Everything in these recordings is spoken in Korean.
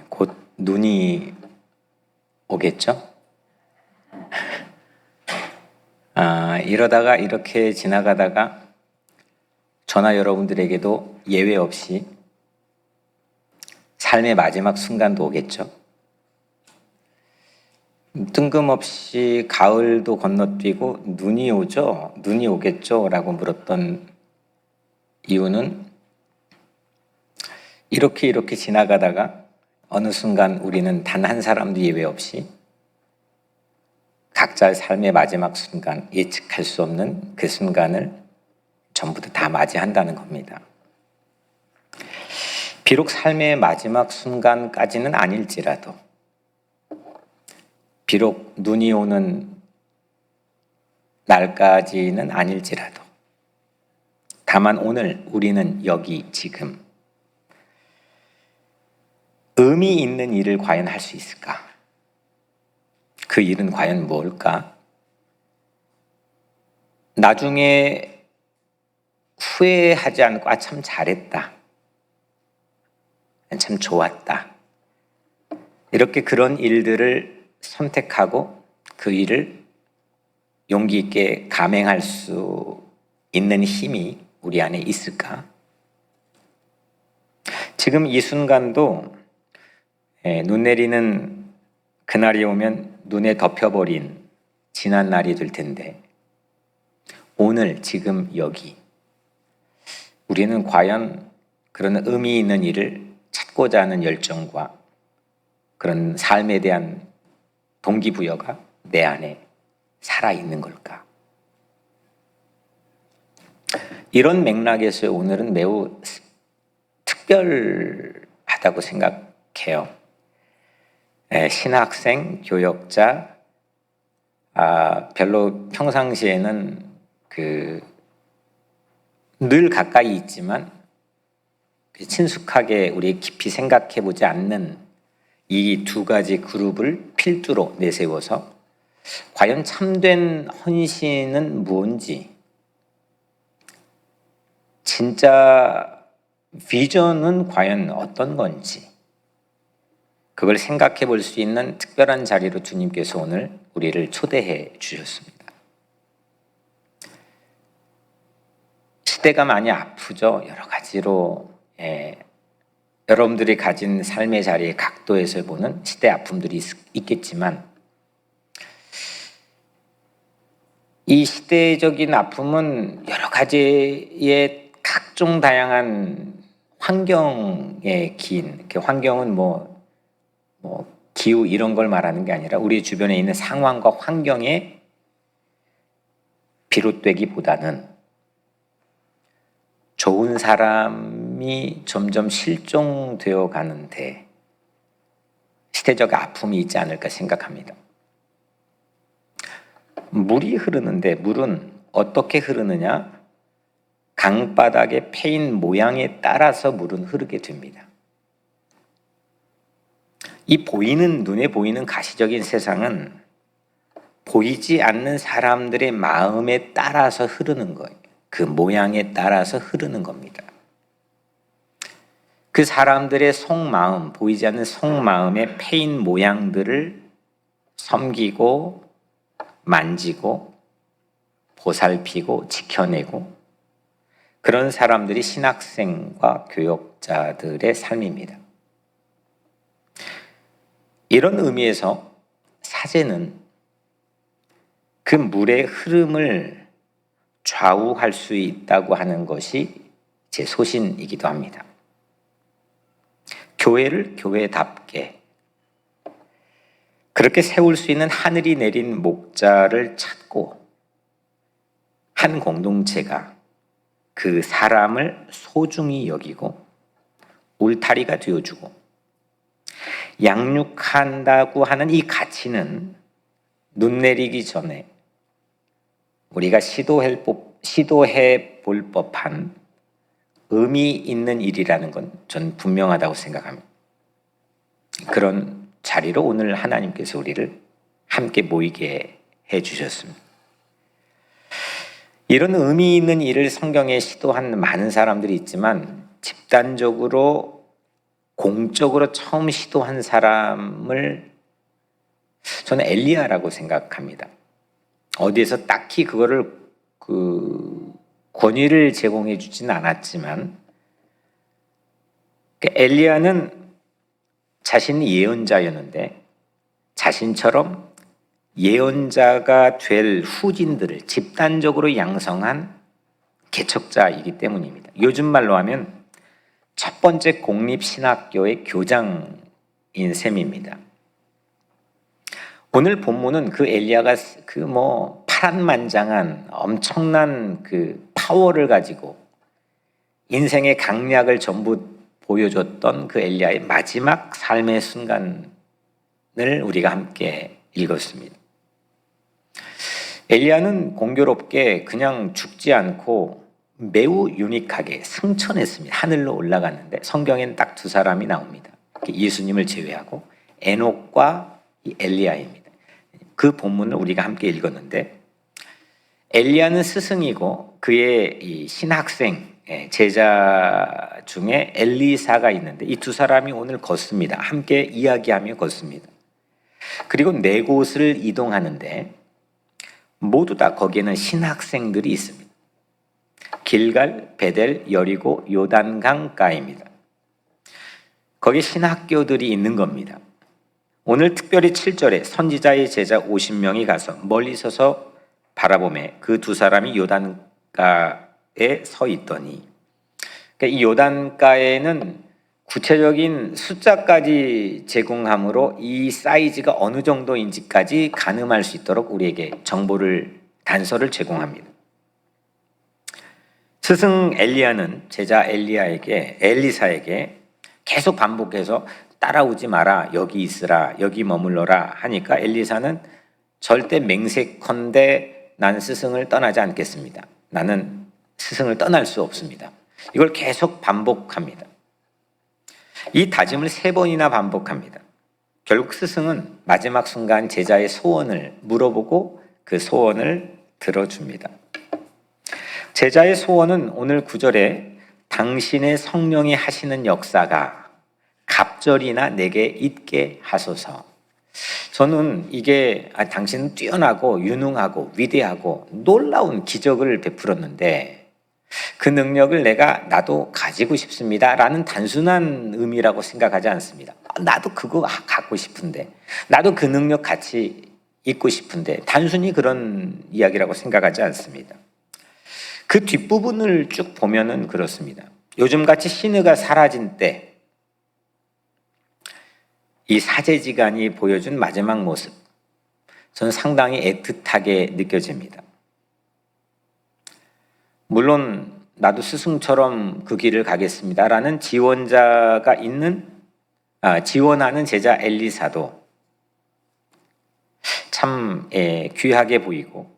곧 눈이 오겠죠? 이러다가 이렇게 지나가다가 저나 여러분들에게도 예외 없이 삶의 마지막 순간도 오겠죠? 뜬금없이 가을도 건너뛰고 눈이 오죠? 눈이 오겠죠? 라고 물었던 이유는 이렇게 지나가다가 어느 순간 우리는 단 한 사람도 예외 없이 각자의 삶의 마지막 순간, 예측할 수 없는 그 순간을 전부 다 맞이한다는 겁니다. 비록 삶의 마지막 순간까지는 아닐지라도, 비록 눈이 오는 날까지는 아닐지라도, 다만 오늘 우리는 여기 지금 의미 있는 일을 과연 할 수 있을까? 그 일은 과연 뭘까? 나중에 후회하지 않고 참 잘했다, 참 좋았다, 이렇게 그런 일들을 선택하고 그 일을 용기 있게 감행할 수 있는 힘이 우리 안에 있을까? 지금 이 순간도 눈 내리는 그날이 오면 눈에 덮여버린 지난 날이 될 텐데, 오늘 지금 여기 우리는 과연 그런 의미 있는 일을 찾고자 하는 열정과 그런 삶에 대한 동기부여가 내 안에 살아있는 걸까? 이런 맥락에서 오늘은 매우 특별하다고 생각해요. 신학생, 교역자, 별로 평상시에는 늘 가까이 있지만 친숙하게 우리 깊이 생각해 보지 않는 이 두 가지 그룹을 필두로 내세워서 과연 참된 헌신은 무엇인지, 진짜 비전은 과연 어떤 건지, 그걸 생각해 볼 수 있는 특별한 자리로 주님께서 오늘 우리를 초대해 주셨습니다. 시대가 많이 아프죠. 여러 가지로 여러분들이 가진 삶의 자리의 각도에서 보는 시대 아픔들이 있겠지만, 이 시대적인 아픔은 여러 가지의 각종 다양한 환경에 긴, 그 환경은 기후 이런 걸 말하는 게 아니라 우리 주변에 있는 상황과 환경에 비롯되기보다는 좋은 사람이 점점 실종되어 가는데 시대적 아픔이 있지 않을까 생각합니다. 물이 흐르는데 물은 어떻게 흐르느냐? 강바닥의 패인 모양에 따라서 물은 흐르게 됩니다. 이 눈에 보이는 가시적인 세상은 보이지 않는 사람들의 마음에 따라서 흐르는 거예요. 그 모양에 따라서 흐르는 겁니다. 그 사람들의 속마음, 보이지 않는 속마음의 패인 모양들을 섬기고 만지고 보살피고 지켜내고, 그런 사람들이 신학생과 교역자들의 삶입니다. 이런 의미에서 사제는 그 물의 흐름을 좌우할 수 있다고 하는 것이 제 소신이기도 합니다. 교회를 교회답게 그렇게 세울 수 있는 하늘이 내린 목자를 찾고, 한 공동체가 그 사람을 소중히 여기고 울타리가 되어주고 양육한다고 하는 이 가치는 눈 내리기 전에 우리가 시도해 볼 법한 의미 있는 일이라는 건 전 분명하다고 생각합니다. 그런 자리로 오늘 하나님께서 우리를 함께 모이게 해주셨습니다. 이런 의미 있는 일을 성경에 시도한 많은 사람들이 있지만 집단적으로 공적으로 처음 시도한 사람을 저는 엘리야라고 생각합니다. 어디에서 딱히 그거를 권위를 제공해 주지는 않았지만, 엘리야는 자신이 예언자였는데 자신처럼 예언자가 될 후진들을 집단적으로 양성한 개척자이기 때문입니다. 요즘 말로 하면 첫 번째 공립신학교의 교장인 셈입니다. 오늘 본문은 그 엘리야가 파란만장한 엄청난 그 파워를 가지고 인생의 강약을 전부 보여줬던 그 엘리야의 마지막 삶의 순간을 우리가 함께 읽었습니다. 엘리야는 공교롭게 그냥 죽지 않고 매우 유니크하게 승천했습니다. 하늘로 올라갔는데 성경에는 딱 두 사람이 나옵니다. 예수님을 제외하고 에녹과 이 엘리야입니다. 그 본문을 우리가 함께 읽었는데, 엘리야는 스승이고 그의 이 신학생 제자 중에 엘리사가 있는데 이 두 사람이 오늘 걷습니다. 함께 이야기하며 걷습니다. 그리고 네 곳을 이동하는데 모두 다 거기에는 신학생들이 있습니다. 길갈, 베델, 여리고, 요단강가입니다. 거기 신학교들이 있는 겁니다. 오늘 특별히 7절에 선지자의 제자 50명이 가서 멀리 서서 바라보매 그 두 사람이 요단가에 서 있더니, 그러니까 이 요단가에는 구체적인 숫자까지 제공함으로 이 사이즈가 어느 정도인지까지 가늠할 수 있도록 우리에게 단서를 제공합니다. 스승 엘리야는 제자 엘리사에게 계속 반복해서 따라오지 마라, 여기 있으라, 여기 머물러라 하니까 엘리사는 절대 맹세컨대 난 스승을 떠나지 않겠습니다. 나는 스승을 떠날 수 없습니다. 이걸 계속 반복합니다. 이 다짐을 3번이나 반복합니다. 결국 스승은 마지막 순간 제자의 소원을 물어보고 그 소원을 들어줍니다. 제자의 소원은 오늘 9절에 당신의 성령이 하시는 역사가 갑절이나 내게 있게 하소서. 저는 이게 당신은 뛰어나고 유능하고 위대하고 놀라운 기적을 베풀었는데 그 능력을 나도 가지고 싶습니다 라는 단순한 의미라고 생각하지 않습니다. 나도 그거 갖고 싶은데, 나도 그 능력 같이 있고 싶은데, 단순히 그런 이야기라고 생각하지 않습니다. 그 뒷부분을 쭉 보면은 그렇습니다. 요즘같이 신의가 사라진 때 이 사제지간이 보여준 마지막 모습, 저는 상당히 애틋하게 느껴집니다. 물론 나도 스승처럼 그 길을 가겠습니다라는 지원하는 제자 엘리사도 참 귀하게 보이고,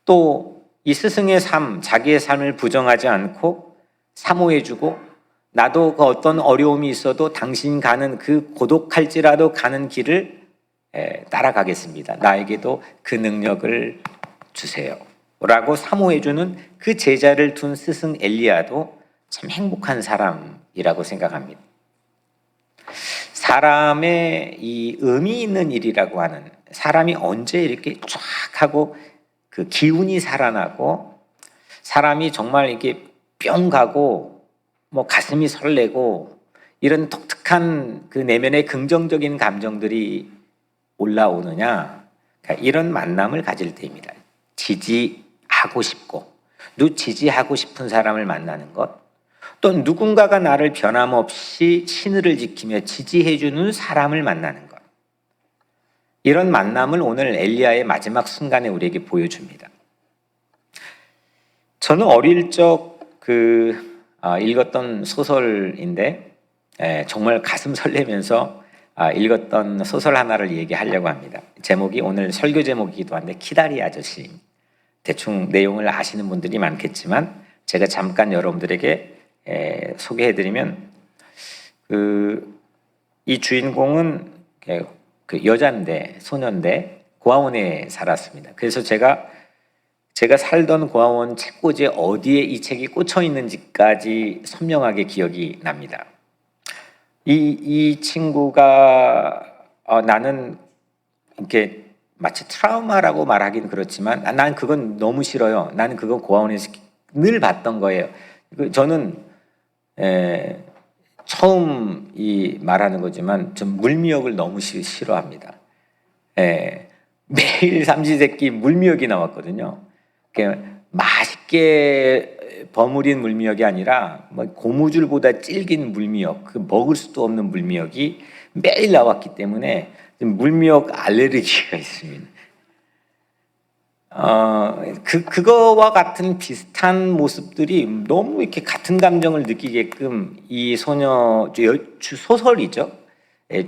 또 이 스승의 삶, 자기의 삶을 부정하지 않고 사모해주고, 나도 그 어떤 어려움이 있어도 당신 가는 그 고독할지라도 가는 길을 따라가겠습니다. 나에게도 그 능력을 주세요 라고 사모해주는 그 제자를 둔 스승 엘리야도 참 행복한 사람이라고 생각합니다. 사람의 이 의미 있는 일이라고 하는, 사람이 언제 이렇게 쫙 하고 그 기운이 살아나고 사람이 정말 이렇게 뿅 가고 가슴이 설레고 이런 독특한 그 내면의 긍정적인 감정들이 올라오느냐, 그러니까 이런 만남을 가질 때입니다. 지지하고 싶고 지지하고 싶은 사람을 만나는 것, 또 누군가가 나를 변함없이 신의를 지키며 지지해주는 사람을 만나는 것, 이런 만남을 오늘 엘리야의 마지막 순간에 우리에게 보여줍니다. 저는 어릴 적 읽었던 소설인데 정말 가슴 설레면서 읽었던 소설 하나를 얘기하려고 합니다. 제목이 오늘 설교 제목이기도 한데 키다리 아저씨. 대충 내용을 아시는 분들이 많겠지만 제가 잠깐 여러분들에게 소개해드리면, 이 주인공은 그 여자인데, 소년인데 고아원에 살았습니다. 그래서 제가 살던 고아원 책꽂이에 어디에 이 책이 꽂혀 있는지까지 선명하게 기억이 납니다. 이 친구가 나는 이렇게 마치 트라우마라고 말하긴 그렇지만 난 그건 너무 싫어요. 나는 그건 고아원에서 늘 봤던 거예요. 저는 처음 이 말하는 거지만 좀 물미역을 너무 싫어합니다. 매일 삼시세끼 물미역이 나왔거든요. 맛있게 버무린 물미역이 아니라 뭐 고무줄보다 질긴 물미역, 그 먹을 수도 없는 물미역이 매일 나왔기 때문에 물미역 알레르기가 있습니다. 그거와 같은 비슷한 모습들이 너무 이렇게 같은 감정을 느끼게끔 이 소녀 소설이죠.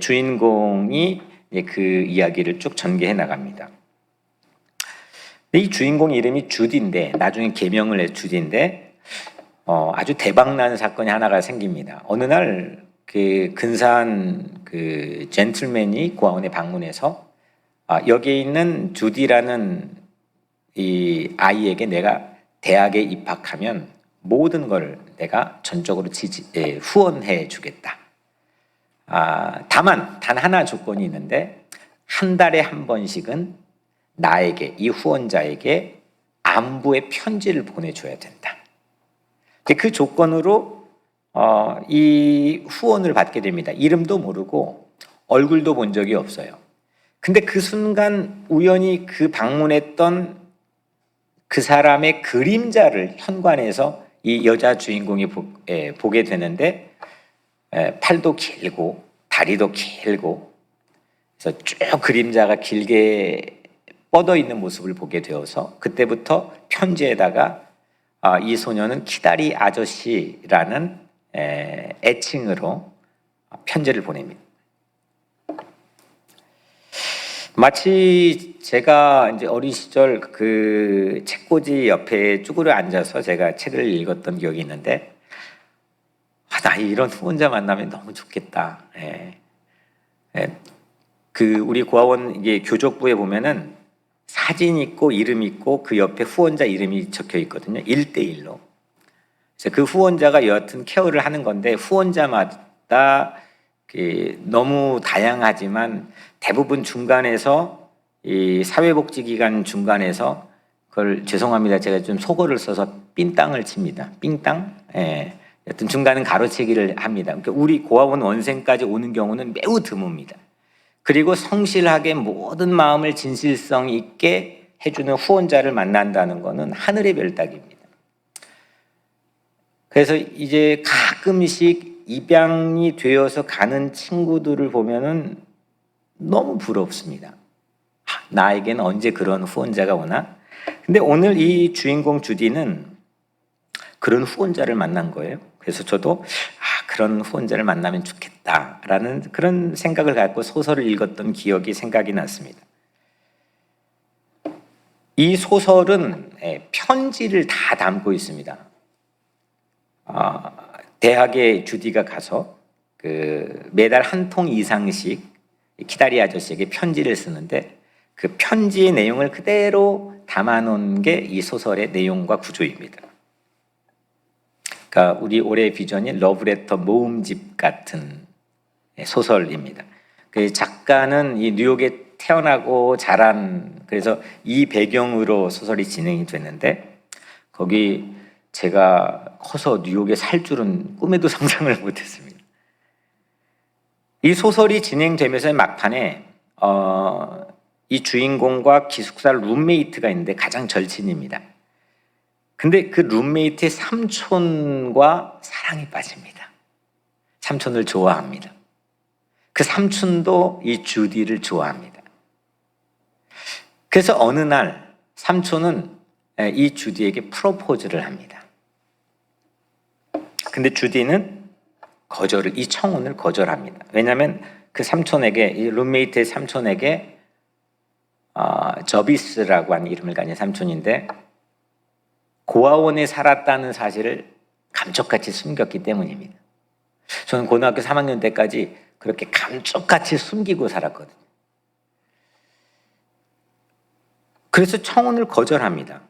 주인공이 그 이야기를 쭉 전개해 나갑니다. 이 주인공 이름이 주디인데 나중에 개명을 해 주디인데 아주 대박난 사건이 하나가 생깁니다. 어느 날 그 근사한 그 젠틀맨이 고아원에 방문해서 여기에 있는 주디라는 이 아이에게 내가 대학에 입학하면 모든 걸 내가 전적으로 후원해 주겠다. 다만 단 하나 조건이 있는데 한 달에 한 번씩은 나에게 이 후원자에게 안부의 편지를 보내줘야 된다. 그 조건으로 이 후원을 받게 됩니다. 이름도 모르고 얼굴도 본 적이 없어요. 근데 그 순간 우연히 그 방문했던 그 사람의 그림자를 현관에서 이 여자 주인공이 보게 되는데 팔도 길고 다리도 길고 그래서 쭉 그림자가 길게 뻗어 있는 모습을 보게 되어서 그때부터 편지에다가 이 소녀는 키다리 아저씨라는 애칭으로 편지를 보냅니다. 마치 제가 이제 어린 시절 그 책꽂이 옆에 쭈그려 앉아서 제가 책을 읽었던 기억이 있는데 나 이런 후원자 만나면 너무 좋겠다. 그 우리 고아원 이게 교족부에 보면은 사진 있고 이름 있고 그 옆에 후원자 이름이 적혀 있거든요. 1대1로. 그래서 그 후원자가 여하튼 케어를 하는 건데 후원자마다 너무 다양하지만 대부분 중간에서 이 사회복지기관 중간에서 그걸 죄송합니다. 제가 좀 속어를 써서 삥땅을 칩니다. 삥땅? 여튼 중간은 가로채기를 합니다. 그러니까 우리 고아원 원생까지 오는 경우는 매우 드뭅니다. 그리고 성실하게 모든 마음을 진실성 있게 해주는 후원자를 만난다는 것은 하늘의 별따기입니다. 그래서 이제 가끔씩 입양이 되어서 가는 친구들을 보면은 너무 부럽습니다. 나에게는 언제 그런 후원자가 오나? 근데 오늘 이 주인공 주디는 그런 후원자를 만난 거예요. 그래서 저도 그런 후원자를 만나면 좋겠다라는 그런 생각을 갖고 소설을 읽었던 기억이 생각이 났습니다. 이 소설은 편지를 다 담고 있습니다. 대학에 주디가 가서 매달 한 통 이상씩 키다리 아저씨에게 편지를 쓰는데 그 편지의 내용을 그대로 담아놓은 게 이 소설의 내용과 구조입니다. 그러니까 우리 올해의 비전이 러브레터 모음집 같은 소설입니다. 그 작가는 이 뉴욕에 태어나고 자란 그래서 이 배경으로 소설이 진행이 됐는데 거기 제가 커서 뉴욕에 살 줄은 꿈에도 상상을 못했습니다. 이 소설이 진행되면서 막판에 이 주인공과 기숙사 룸메이트가 있는데 가장 절친입니다. 근데 그 룸메이트의 삼촌과 사랑에 빠집니다. 삼촌을 좋아합니다. 그 삼촌도 이 주디를 좋아합니다. 그래서 어느 날 삼촌은 이 주디에게 프로포즈를 합니다. 근데 주디는 이 청혼을 거절합니다. 왜냐하면 그 삼촌에게 이 룸메이트의 삼촌에게 저비스라고 하는 이름을 가진 삼촌인데 고아원에 살았다는 사실을 감쪽같이 숨겼기 때문입니다. 저는 고등학교 3학년 때까지 그렇게 감쪽같이 숨기고 살았거든요. 그래서 청혼을 거절합니다.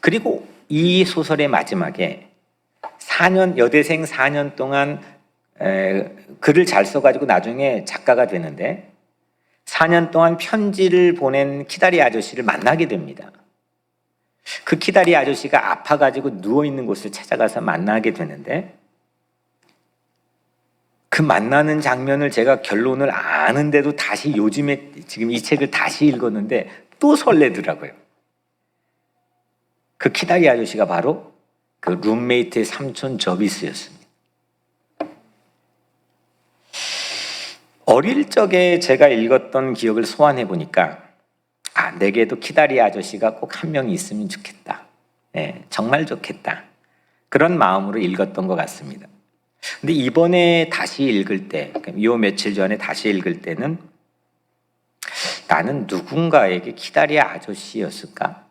그리고 이 소설의 마지막에 여대생 4년 동안 글을 잘 써가지고 나중에 작가가 되는데 4년 동안 편지를 보낸 키다리 아저씨를 만나게 됩니다. 그 키다리 아저씨가 아파가지고 누워있는 곳을 찾아가서 만나게 되는데 그 만나는 장면을 제가 결론을 아는데도 다시 요즘에 지금 이 책을 다시 읽었는데 또 설레더라고요. 그 키다리 아저씨가 바로 그 룸메이트의 삼촌 저비스였습니다. 어릴 적에 제가 읽었던 기억을 소환해 보니까 내게도 키다리 아저씨가 꼭 한 명이 있으면 좋겠다. 정말 좋겠다. 그런 마음으로 읽었던 것 같습니다. 근데 이번에 다시 읽을 때, 요 며칠 전에 다시 읽을 때는 나는 누군가에게 키다리 아저씨였을까?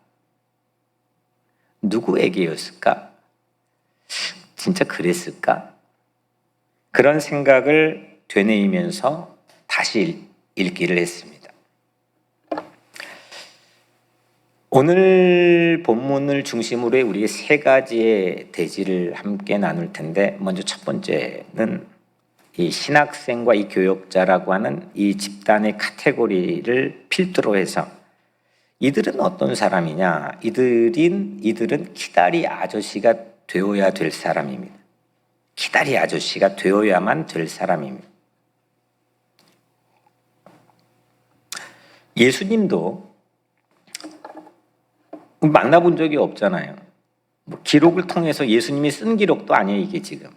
누구에게였을까? 진짜 그랬을까? 그런 생각을 되뇌이면서 다시 읽기를 했습니다. 오늘 본문을 중심으로 우리 세 가지의 대지를 함께 나눌 텐데, 먼저 첫 번째는 이 신학생과 이 교역자라고 하는 이 집단의 카테고리를 필두로 해서 이들은 어떤 사람이냐? 이들은 키다리 아저씨가 되어야 될 사람입니다. 키다리 아저씨가 되어야만 될 사람입니다. 예수님도 만나본 적이 없잖아요. 기록을 통해서 예수님이 쓴 기록도 아니에요, 이게 지금.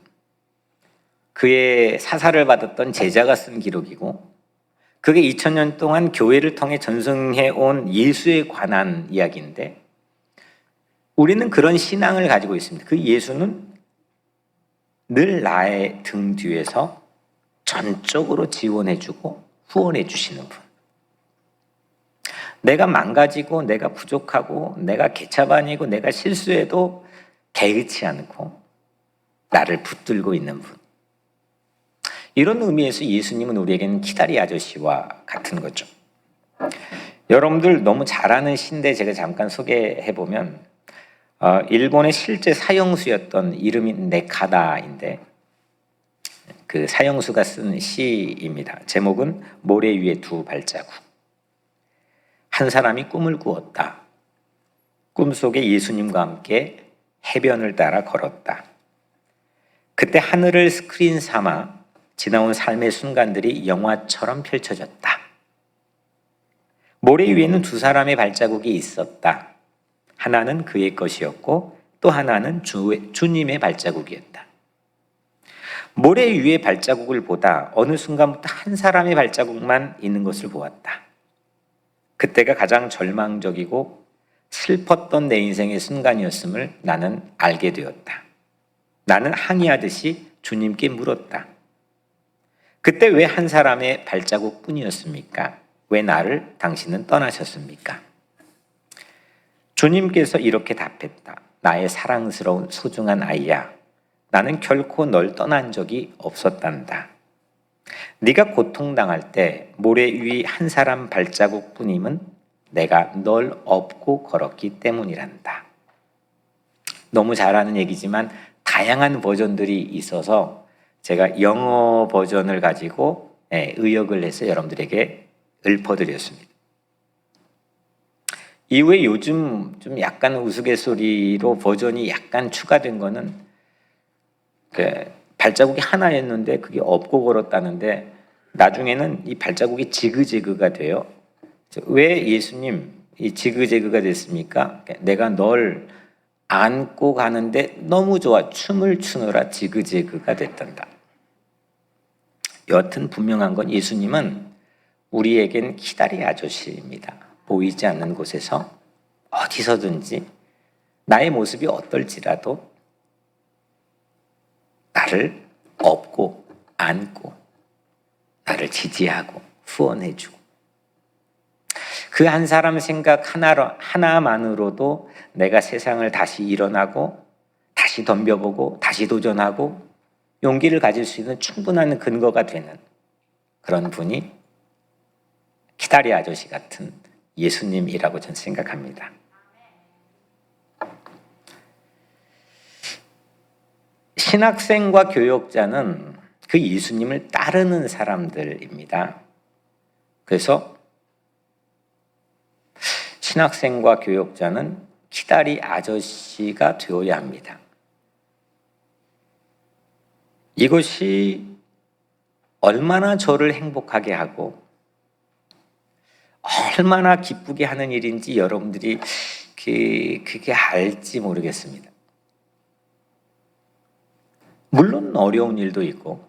그의 사사를 받았던 제자가 쓴 기록이고, 그게 2000년 동안 교회를 통해 전승해 온 예수에 관한 이야기인데, 우리는 그런 신앙을 가지고 있습니다. 그 예수는 늘 나의 등 뒤에서 전적으로 지원해주고 후원해주시는 분. 내가 망가지고 내가 부족하고 내가 개차반이고 내가 실수해도 개의치 않고 나를 붙들고 있는 분. 이런 의미에서 예수님은 우리에게는 키다리 아저씨와 같은 거죠. 여러분들 너무 잘 아는 시인데 제가 잠깐 소개해보면 일본의 실제 사형수였던 이름이 네카다인데 그 사형수가 쓴 시입니다. 제목은 모래 위에 두 발자국. 한 사람이 꿈을 꾸었다. 꿈속에 예수님과 함께 해변을 따라 걸었다. 그때 하늘을 스크린 삼아 지나온 삶의 순간들이 영화처럼 펼쳐졌다. 모래 위에는 두 사람의 발자국이 있었다. 하나는 그의 것이었고 또 하나는 주님의 발자국이었다. 모래 위의 발자국을 보다 어느 순간부터 한 사람의 발자국만 있는 것을 보았다. 그때가 가장 절망적이고 슬펐던 내 인생의 순간이었음을 나는 알게 되었다. 나는 항의하듯이 주님께 물었다. 그때 왜 한 사람의 발자국뿐이었습니까? 왜 나를 당신은 떠나셨습니까? 주님께서 이렇게 답했다. 나의 사랑스러운 소중한 아이야. 나는 결코 널 떠난 적이 없었단다. 네가 고통당할 때 모래 위 한 사람 발자국뿐임은 내가 널 업고 걸었기 때문이란다. 너무 잘 아는 얘기지만 다양한 버전들이 있어서 제가 영어 버전을 가지고 의역을 해서 여러분들에게 읊어드렸습니다. 이후에 요즘 좀 약간 우스갯소리로 버전이 약간 추가된 거는 발자국이 하나였는데 그게 업고 걸었다는데 나중에는 이 발자국이 지그재그가 돼요. 왜 예수님 이 지그재그가 됐습니까? 내가 널 안고 가는데 너무 좋아 춤을 추느라 지그재그가 됐단다. 여하튼 분명한 건 예수님은 우리에겐 키다리 아저씨입니다. 보이지 않는 곳에서 어디서든지 나의 모습이 어떨지라도 나를 업고 안고 나를 지지하고 후원해주고 그 한 사람 생각 하나만으로도 내가 세상을 다시 일어나고 다시 덤벼보고 다시 도전하고 용기를 가질 수 있는 충분한 근거가 되는 그런 분이 키다리 아저씨 같은 예수님이라고 저는 생각합니다. 신학생과 교역자는 그 예수님을 따르는 사람들입니다. 그래서 신학생과 교역자는 키다리 아저씨가 되어야 합니다. 이것이 얼마나 저를 행복하게 하고 얼마나 기쁘게 하는 일인지 여러분들이 그게 알지 모르겠습니다. 물론 어려운 일도 있고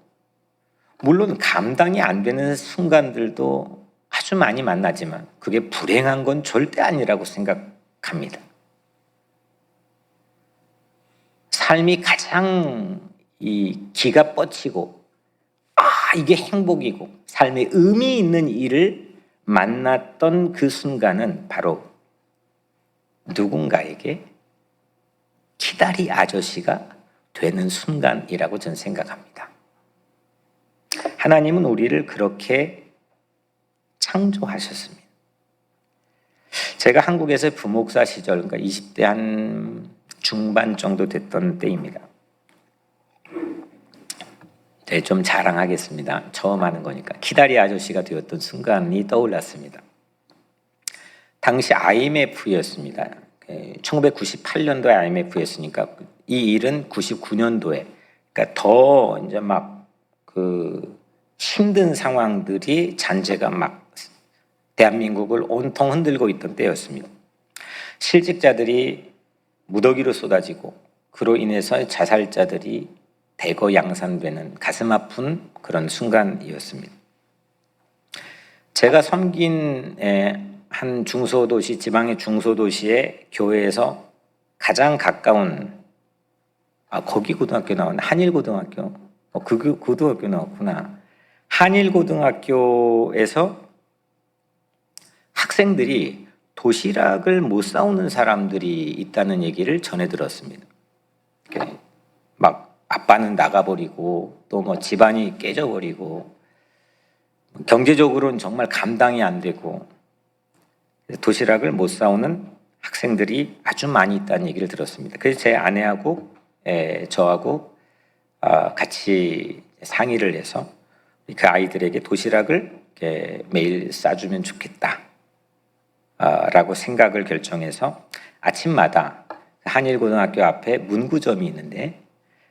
물론 감당이 안 되는 순간들도 아주 많이 만나지만 그게 불행한 건 절대 아니라고 생각합니다. 삶이 가장 이 기가 뻗치고 이게 행복이고 삶에 의미 있는 일을 만났던 그 순간은 바로 누군가에게 키다리 아저씨가 되는 순간이라고 저는 생각합니다. 하나님은 우리를 그렇게 창조하셨습니다. 제가 한국에서 부목사 시절, 그러니까 20대 한 중반 정도 됐던 때입니다. 네, 좀 자랑하겠습니다. 처음 하는 거니까. 키다리 아저씨가 되었던 순간이 떠올랐습니다. 당시 IMF였습니다. 1998년도에 IMF였으니까 이 일은 99년도에, 그러니까 더 이제 막 그 힘든 상황들이 잔재가 막 대한민국을 온통 흔들고 있던 때였습니다. 실직자들이 무더기로 쏟아지고 그로 인해서 자살자들이 대거 양산되는 가슴 아픈 그런 순간이었습니다. 제가 섬긴 한 중소도시, 지방의 중소도시의 교회에서 가장 가까운 거기 고등학교 나왔네. 한일고등학교. 그 고등학교 나왔구나. 한일고등학교에서 학생들이 도시락을 못 싸우는 사람들이 있다는 얘기를 전해 들었습니다. 막 아빠는 나가버리고 또 뭐 집안이 깨져버리고 경제적으로는 정말 감당이 안 되고 도시락을 못 싸우는 학생들이 아주 많이 있다는 얘기를 들었습니다. 그래서 제 아내하고 저하고 같이 상의를 해서 그 아이들에게 도시락을 매일 싸주면 좋겠다 라고 생각을 결정해서 아침마다 한일고등학교 앞에 문구점이 있는데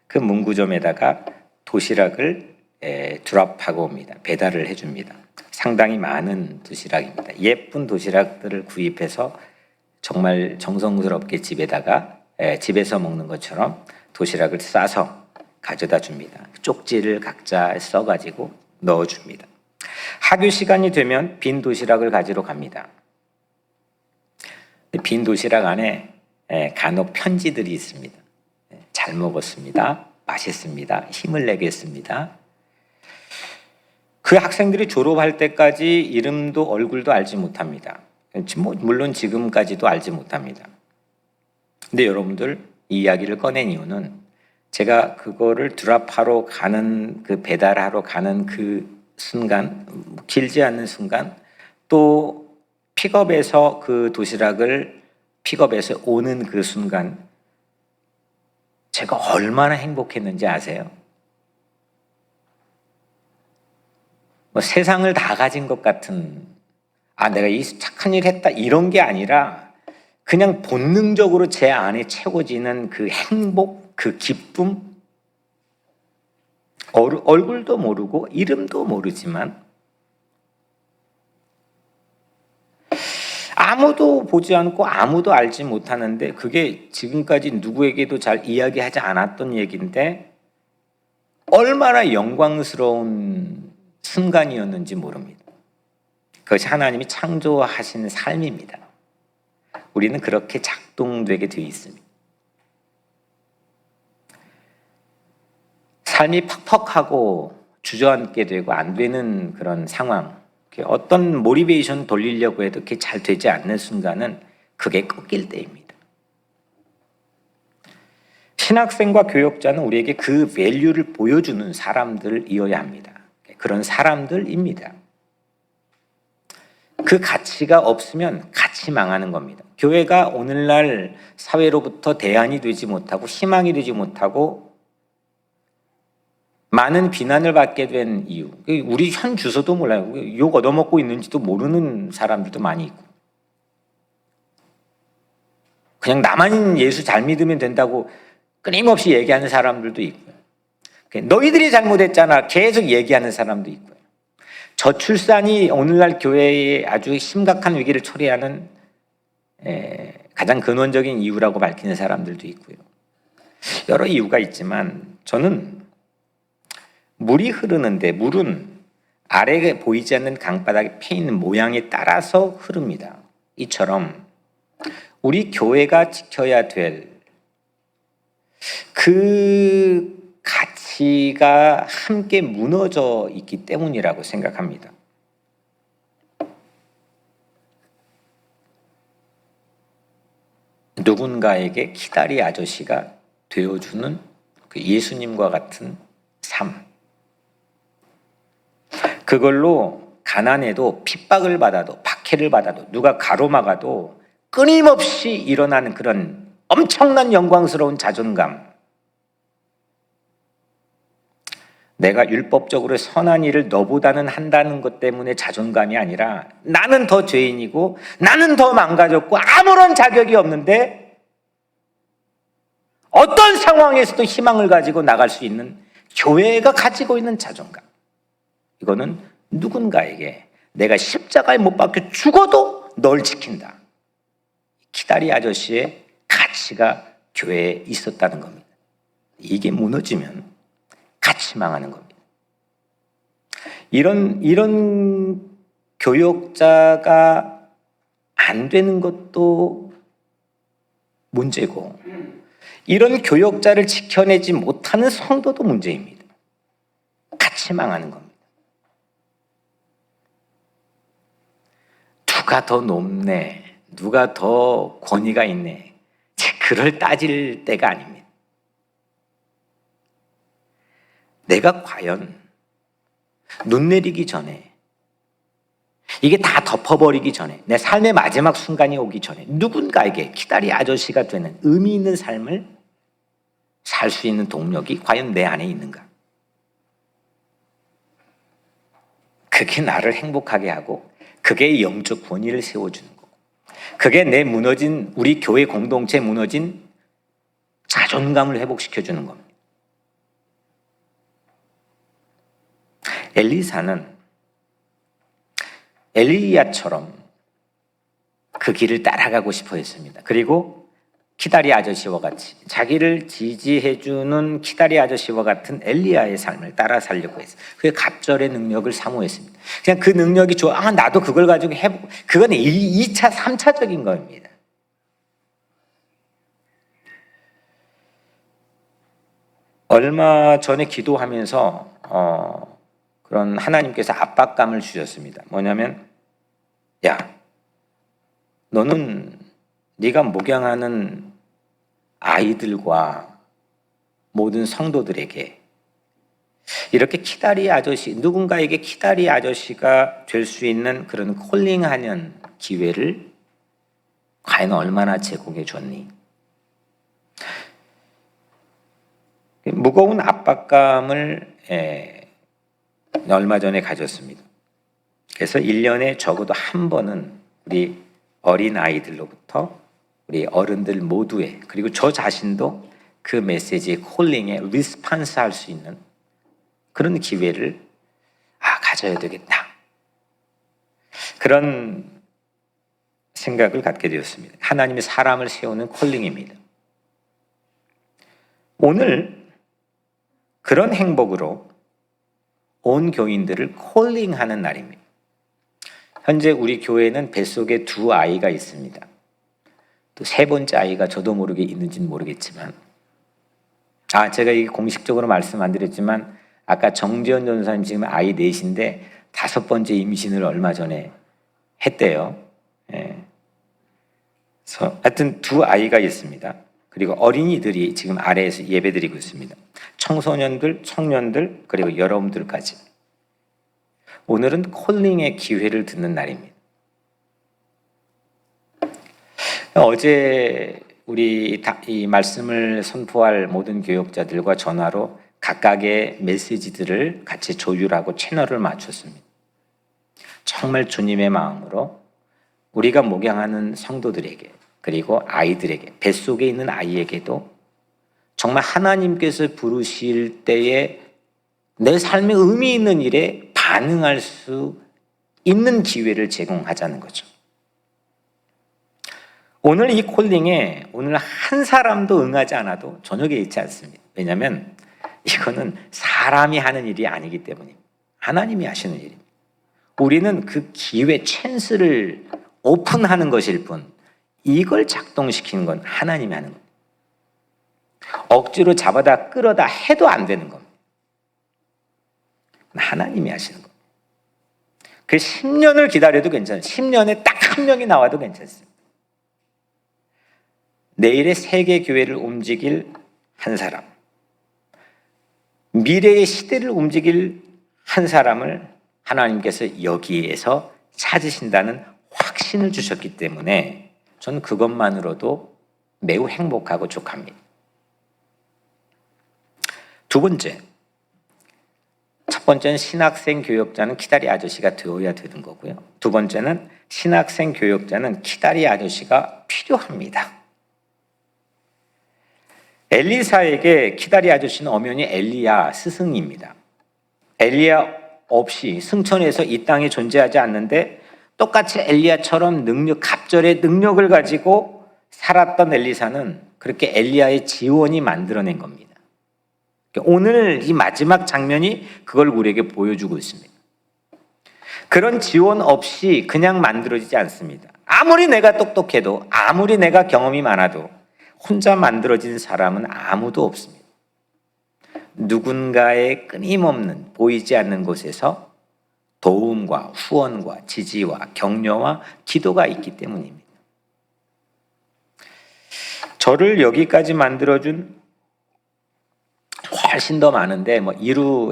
그 문구점에다가 도시락을 드롭하고 옵니다. 배달을 해줍니다. 상당히 많은 도시락입니다. 예쁜 도시락들을 구입해서 정말 정성스럽게 집에서 먹는 것처럼 도시락을 싸서 가져다 줍니다. 쪽지를 각자 써가지고 넣어줍니다. 학교 시간이 되면 빈 도시락을 가지러 갑니다. 빈 도시락 안에 간혹 편지들이 있습니다. 잘 먹었습니다. 맛있습니다. 힘을 내겠습니다. 그 학생들이 졸업할 때까지 이름도 얼굴도 알지 못합니다. 물론 지금까지도 알지 못합니다. 근데 여러분들 이 이야기를 꺼낸 이유는 제가 그거를 드랍하러 가는 그 배달하러 가는 그 순간, 길지 않은 순간, 또 픽업에서 그 도시락을 픽업해서 오는 그 순간 제가 얼마나 행복했는지 아세요? 세상을 다 가진 것 같은 내가 이 착한 일 했다 이런 게 아니라 그냥 본능적으로 제 안에 채워지는 그 행복, 그 기쁨, 얼굴도 모르고 이름도 모르지만 아무도 보지 않고 아무도 알지 못하는데 그게 지금까지 누구에게도 잘 이야기하지 않았던 얘기인데 얼마나 영광스러운 순간이었는지 모릅니다. 그것이 하나님이 창조하신 삶입니다. 우리는 그렇게 작동되게 되어 있습니다. 삶이 퍽퍽하고 주저앉게 되고 안 되는 그런 상황, 어떤 모티베이션 돌리려고 해도 그게 잘 되지 않는 순간은 그게 꺾일 때입니다. 신학생과 교역자는 우리에게 그 밸류를 보여주는 사람들이어야 합니다. 그런 사람들입니다. 그 가치가 없으면 같이 망하는 겁니다. 교회가 오늘날 사회로부터 대안이 되지 못하고 희망이 되지 못하고 많은 비난을 받게 된 이유, 우리 현 주소도 몰라요. 욕 얻어먹고 있는지도 모르는 사람들도 많이 있고, 그냥 나만 예수 잘 믿으면 된다고 끊임없이 얘기하는 사람들도 있고요. 너희들이 잘못했잖아 계속 얘기하는 사람도 있고요. 저출산이 오늘날 교회에 아주 심각한 위기를 초래하는 가장 근원적인 이유라고 밝히는 사람들도 있고요. 여러 이유가 있지만 저는 물이 흐르는데 물은 아래에 보이지 않는 강바닥에 패 있는 모양에 따라서 흐릅니다. 이처럼 우리 교회가 지켜야 될 그 가치가 함께 무너져 있기 때문이라고 생각합니다. 누군가에게 키다리 아저씨가 되어주는 그 예수님과 같은 삶, 그걸로 가난해도 핍박을 받아도 박해를 받아도 누가 가로막아도 끊임없이 일어나는 그런 엄청난 영광스러운 자존감, 내가 율법적으로 선한 일을 너보다는 한다는 것 때문에 자존감이 아니라 나는 더 죄인이고 나는 더 망가졌고 아무런 자격이 없는데 어떤 상황에서도 희망을 가지고 나갈 수 있는 교회가 가지고 있는 자존감, 이거는 누군가에게 내가 십자가에 못 박혀 죽어도 널 지킨다, 키다리 아저씨의 가치가 교회에 있었다는 겁니다. 이게 무너지면 같이 망하는 겁니다. 이런 교역자가 안 되는 것도 문제고, 이런 교역자를 지켜내지 못하는 성도도 문제입니다. 같이 망하는 겁니다. 누가 더 높네, 누가 더 권위가 있네, 그걸 따질 때가 아닙니다. 내가 과연 눈 내리기 전에, 이게 다 덮어버리기 전에, 내 삶의 마지막 순간이 오기 전에 누군가에게 키다리 아저씨가 되는 의미 있는 삶을 살 수 있는 동력이 과연 내 안에 있는가? 그게 나를 행복하게 하고 그게 영적 권위를 세워주는 거고, 그게 내 무너진, 우리 교회 공동체 무너진 자존감을 회복시켜주는 겁니다. 엘리사는 엘리야처럼 그 길을 따라가고 싶어 했습니다. 그리고 키다리 아저씨와 같이 자기를 지지해주는 키다리 아저씨와 같은 엘리야의 삶을 따라 살려고 했어요. 그게 갑절의 능력을 사모했습니다. 그냥 그 능력이 좋아, 나도 그걸 가지고 해보고, 그건 2차, 3차적인 겁니다. 얼마 전에 기도하면서 그런 하나님께서 압박감을 주셨습니다. 뭐냐면, 야, 너는 네가 목양하는 아이들과 모든 성도들에게 이렇게 키다리 아저씨, 누군가에게 키다리 아저씨가 될 수 있는 그런 콜링하는 기회를 과연 얼마나 제공해 줬니? 무거운 압박감을 얼마 전에 가졌습니다. 그래서 1년에 적어도 한 번은 우리 어린 아이들로부터 우리 어른들 모두의, 그리고 저 자신도 그 메시지의 콜링에 리스판스 할 수 있는 그런 기회를 가져야 되겠다, 그런 생각을 갖게 되었습니다. 하나님이 사람을 세우는 콜링입니다. 오늘 그런 행복으로 온 교인들을 콜링하는 날입니다. 현재 우리 교회는 뱃속에 2 아이가 있습니다. 또 3번째 아이가 저도 모르게 있는지는 모르겠지만, 제가 이게 공식적으로 말씀 안 드렸지만 아까 정지현 전사님 지금 아이 4인데 5번째 임신을 얼마 전에 했대요. 그래서 하여튼 2 아이가 있습니다. 그리고 어린이들이 지금 아래에서 예배드리고 있습니다. 청소년들, 청년들, 그리고 여러분들까지. 오늘은 콜링의 기회를 듣는 날입니다. 어제 우리 이 말씀을 선포할 모든 교역자들과 전화로 각각의 메시지들을 같이 조율하고 채널을 맞췄습니다. 정말 주님의 마음으로 우리가 목양하는 성도들에게, 그리고 아이들에게, 뱃속에 있는 아이에게도 정말 하나님께서 부르실 때에 내 삶의 의미 있는 일에 반응할 수 있는 기회를 제공하자는 거죠. 오늘 이 콜링에 오늘 한 사람도 응하지 않아도 저녁에 있지 않습니다. 왜냐하면 이거는 사람이 하는 일이 아니기 때문입니다. 하나님이 하시는 일입니다. 우리는 그 기회, 찬스를 오픈하는 것일 뿐, 이걸 작동시키는 건 하나님이 하는 겁니다. 억지로 잡아다 끌어다 해도 안 되는 겁니다. 하나님이 하시는 겁니다. 그 10년을 기다려도 괜찮아요. 10년에 딱 한 명이 나와도 괜찮습니다. 내일의 세계 교회를 움직일 한 사람, 미래의 시대를 움직일 한 사람을 하나님께서 여기에서 찾으신다는 확신을 주셨기 때문에 저는 그것만으로도 매우 행복하고 족합니다. 두 번째, 첫 번째는 신학생 교역자는 키다리 아저씨가 되어야 되는 거고요. 두 번째는 신학생 교역자는 키다리 아저씨가 필요합니다. 엘리사에게 키다리 아저씨는 엄연히 엘리야 스승입니다. 엘리야 없이 승천해서 이 땅에 존재하지 않는데 똑같이 엘리야처럼 갑절의 능력을 가지고 살았던 엘리사는 그렇게 엘리야의 지원이 만들어낸 겁니다. 오늘 이 마지막 장면이 그걸 우리에게 보여주고 있습니다. 그런 지원 없이 그냥 만들어지지 않습니다. 아무리 내가 똑똑해도, 아무리 내가 경험이 많아도 혼자 만들어진 사람은 아무도 없습니다. 누군가의 끊임없는 보이지 않는 곳에서 도움과 후원과 지지와 격려와 기도가 있기 때문입니다. 저를 여기까지 만들어준 훨씬 더 많은데,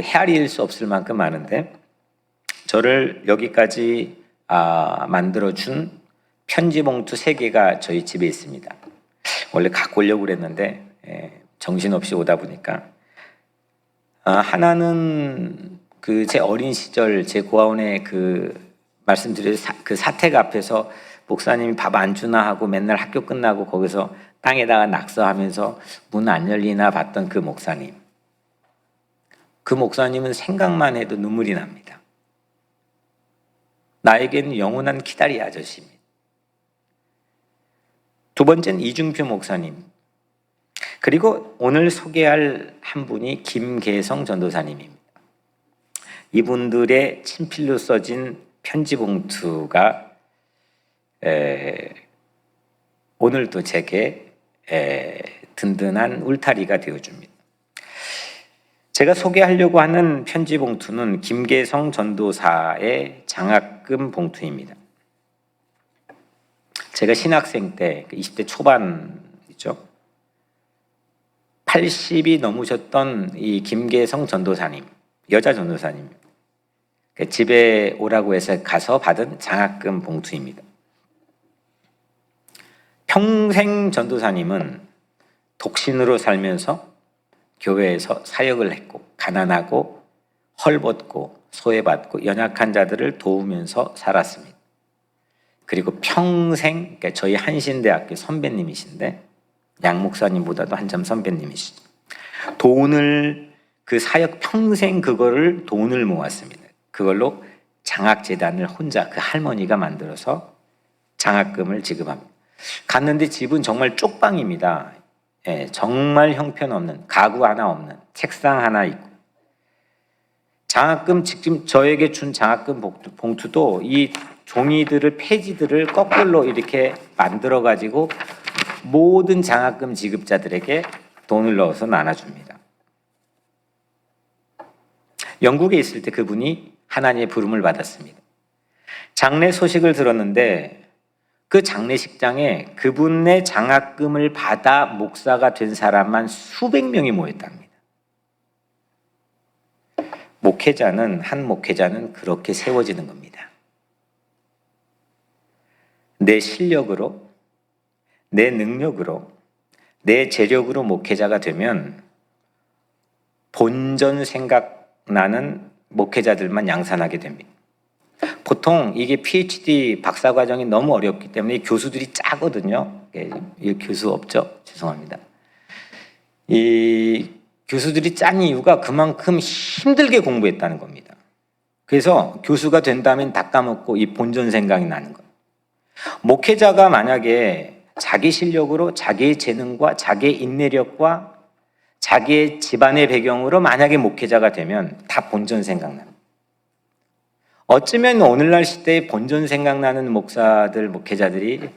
헤아릴 수 없을 만큼 많은데, 저를 여기까지 만들어준 편지 봉투 3개가 저희 집에 있습니다. 원래 갖고 오려고 그랬는데 정신없이 오다 보니까 하나는 제 어린 시절 제 고아원에 말씀드린 그 사택 앞에서 목사님이 밥 안 주나 하고 맨날 학교 끝나고 거기서 땅에다가 낙서하면서 문 안 열리나 봤던 그 목사님. 그 목사님은 생각만 해도 눈물이 납니다. 나에게는 영원한 키다리 아저씨입니다. 두 번째는 이중표 목사님. 그리고 오늘 소개할 한 분이 김계성 전도사님입니다. 이분들의 친필로 써진 편지 봉투가 오늘도 제게 든든한 울타리가 되어줍니다. 제가 소개하려고 하는 편지 봉투는 김계성 전도사의 장학금 봉투입니다. 제가 신학생 때 20대 초반이죠. 80이 넘으셨던 이 김계성 전도사님, 여자 전도사님, 집에 오라고 해서 가서 받은 장학금 봉투입니다. 평생 전도사님은 독신으로 살면서 교회에서 사역을 했고, 가난하고 헐벗고 소외받고 연약한 자들을 도우면서 살았습니다. 그리고 평생, 그러니까 저희 한신대학교 선배님이신데 양 목사님보다도 한참 선배님이시죠. 그 사역 평생 그거를 돈을 모았습니다. 그걸로 장학재단을 혼자 그 할머니가 만들어서 장학금을 지급합니다. 갔는데 집은 정말 쪽방입니다. 정말 형편없는, 가구 하나 없는, 책상 하나 있고, 장학금 지금 저에게 준 장학금 봉투도 이 종이들을, 페이지들을 거꾸로 이렇게 만들어 가지고 모든 장학금 지급자들에게 돈을 넣어서 나눠줍니다. 영국에 있을 때 그분이 하나님의 부름을 받았습니다. 장례 소식을 들었는데 그 장례식장에 그분의 장학금을 받아 목사가 된 사람만 수백 명이 모였답니다. 한 목회자는 그렇게 세워지는 겁니다. 내 실력으로, 내 능력으로, 내 재력으로 목회자가 되면 본전 생각나는 목회자들만 양산하게 됩니다. 보통 이게 PhD 박사 과정이 너무 어렵기 때문에 교수들이 짜거든요. 이 교수 없죠? 죄송합니다. 이 교수들이 짠 이유가 그만큼 힘들게 공부했다는 겁니다. 그래서 교수가 된다면 다 까먹고 이 본전 생각이 나는 거예요. 목회자가 만약에 자기 실력으로 자기의 재능과 자기의 인내력과 자기의 집안의 배경으로 만약에 목회자가 되면 다 본전 생각납니다. 어쩌면 오늘날 시대에 본전 생각나는 목사들, 목회자들이